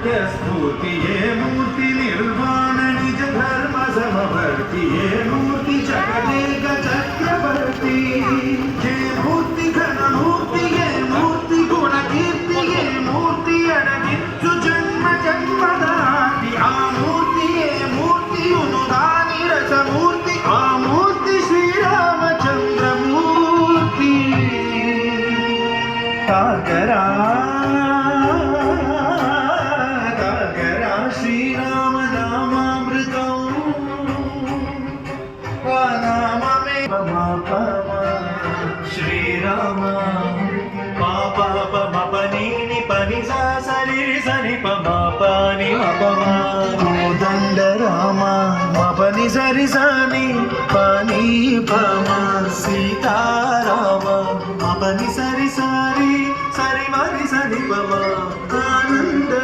सत्यस्फूर्ति ये मूर्ति निर्वाण निज धर्म समवर्ति ये मूर्ति जगदेक चक्रवर्ती ये मूर्ति घन मूर्ति ये मूर्ति गुण कीर्ति ये मूर्ति अडगिच्चु जन्म जन्मदाति आ मूर्ति ये मूर्ति उनुदानि रसमूर्ति आ मूर्ति श्रीरामचंद्र मूर्ति सागरा श्रीराम नामामृतम् श्रीराम पापा पमपनी पनि सा सरि सनि पमापनि मपमा कोदंड राम मपनि सरि सनि पनि पमा सीताराम मपनि सरि सरि सरि मरि सनि पमा